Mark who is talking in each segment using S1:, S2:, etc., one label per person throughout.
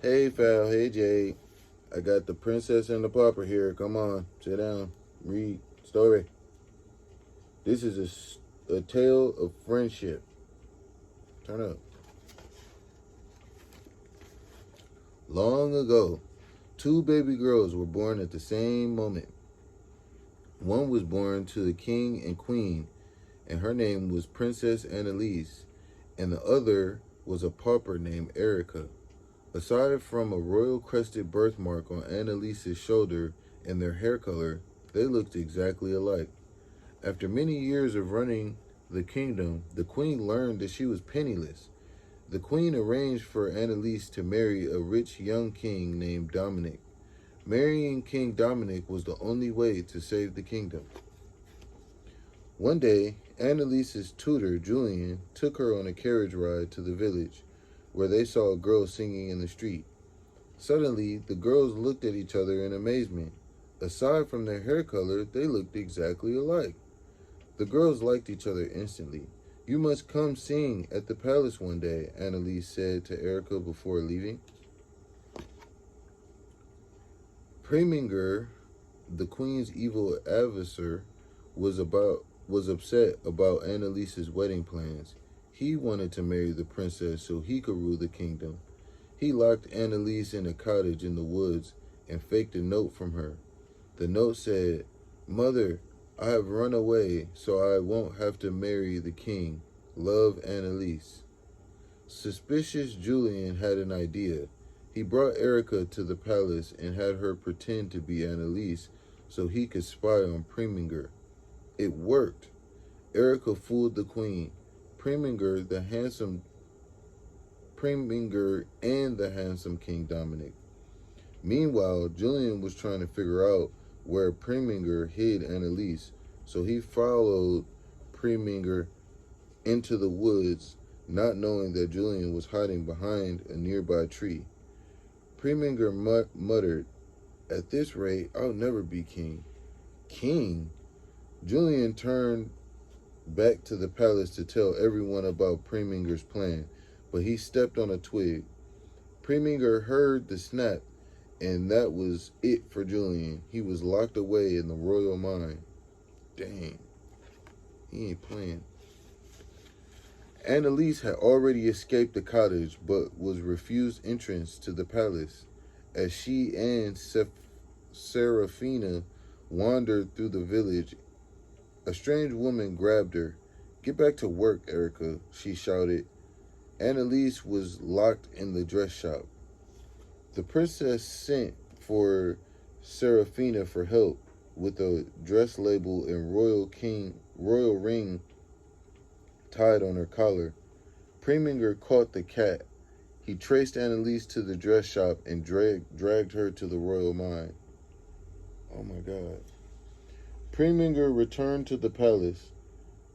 S1: Hey, Fal. Hey, Jade. I got the princess and the pauper here. Come on, sit down. Read story. This is a tale of friendship. Turn up. Long ago, two baby girls were born at the same moment. One was born to the king and queen, and her name was Princess Annalise, and the other was a pauper named Erica. Aside from a royal crested birthmark on Annalise's shoulder and their hair color, they looked exactly alike. After many years of running the kingdom, the queen learned that she was penniless. The queen arranged for Annalise to marry a rich young king named Dominic. Marrying King Dominic was the only way to save the kingdom. One day, Annalise's tutor, Julian, took her on a carriage ride to the village, where they saw a girl singing in the street. Suddenly, the girls looked at each other in amazement. Aside from their hair color, they looked exactly alike. The girls liked each other instantly. "You must come sing at the palace one day," Annalise said to Erica before leaving. Preminger, the queen's evil advisor, was upset about Annalise's wedding plans. He wanted to marry the princess so he could rule the kingdom. He locked Annalise in a cottage in the woods and faked a note from her. The note said, "Mother, I have run away so I won't have to marry the king. Love, Annalise." Suspicious Julian had an idea. He brought Erica to the palace and had her pretend to be Annalise so he could spy on Preminger. It worked. Erica fooled the queen. Preminger, the handsome Preminger and the handsome King Dominic. Meanwhile, Julian was trying to figure out where Preminger hid Annalise, so he followed Preminger into the woods, not knowing that Julian was hiding behind a nearby tree. Preminger muttered, "At this rate, I'll never be king." King? Julian turned back to the palace to tell everyone about Preminger's plan, but he stepped on a twig. Preminger heard the snap, and that was it for Julian. He was locked away in the royal mine. Dang, he ain't playing. Annalise had already escaped the cottage, but was refused entrance to the palace. As she and Serafina wandered through the village, a strange woman grabbed her. "Get back to work, Erica," she shouted. Annalise was locked in the dress shop. The princess sent for Serafina for help with a dress label and royal ring tied on her collar. Preminger caught the cat. He traced Annalise to the dress shop and dragged her to the royal mine. Oh my God. Preminger returned to the palace,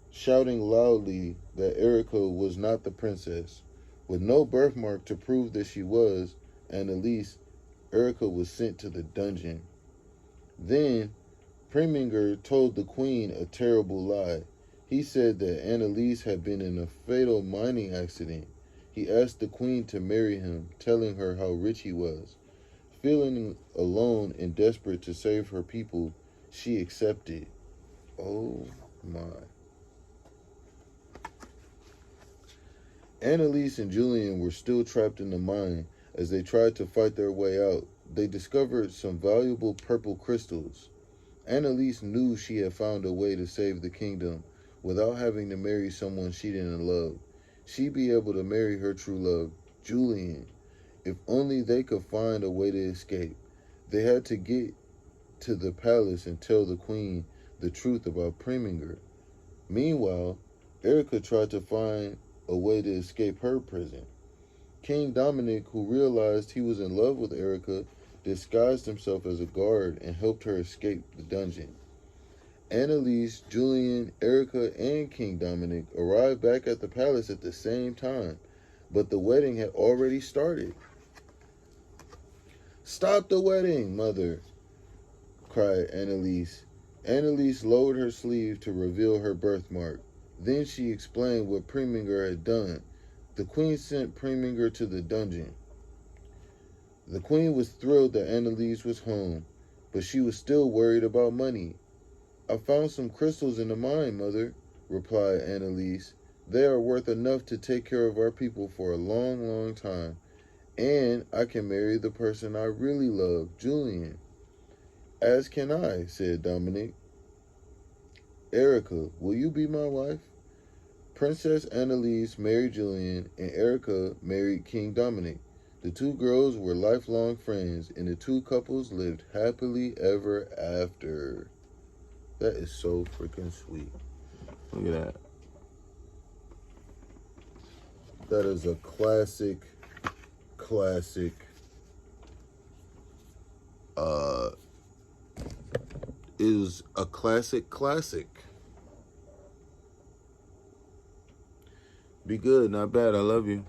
S1: shouting loudly that Erica was not the princess. With no birthmark to prove that she was Annalise, Erica was sent to the dungeon. Then, Preminger told the queen a terrible lie. He said that Annalise had been in a fatal mining accident. He asked the queen to marry him, telling her how rich he was. Feeling alone and desperate to save her people, she accepted. Oh my. Annalise and Julian were still trapped in the mine. As they tried to fight their way out, they discovered some valuable purple crystals. Annalise knew she had found a way to save the kingdom without having to marry someone she didn't love. She'd be able to marry her true love, Julian. If only they could find a way to escape. They had to get to the palace and tell the queen the truth about Preminger. Meanwhile, Erica tried to find a way to escape her prison. King Dominic, who realized he was in love with Erica, disguised himself as a guard and helped her escape the dungeon. Annalise, Julian, Erica, and King Dominic arrived back at the palace at the same time, but the wedding had already started. "Stop the wedding, mother," cried Annalise. Annalise lowered her sleeve to reveal her birthmark. Then she explained what Preminger had done. The queen sent Preminger to the dungeon. The queen was thrilled that Annalise was home, but she was still worried about money. "I found some crystals in the mine, Mother," replied Annalise. "They are worth enough to take care of our people for a long, long time. And I can marry the person I really love, Julian." "As can I," said Dominic. "Erica, will you be my wife?" Princess Annalise married Julian, and Erica married King Dominic. The two girls were lifelong friends, and the two couples lived happily ever after. That is so freaking sweet. Look at that. That is a classic. Is a classic. Be good, not bad. I love you.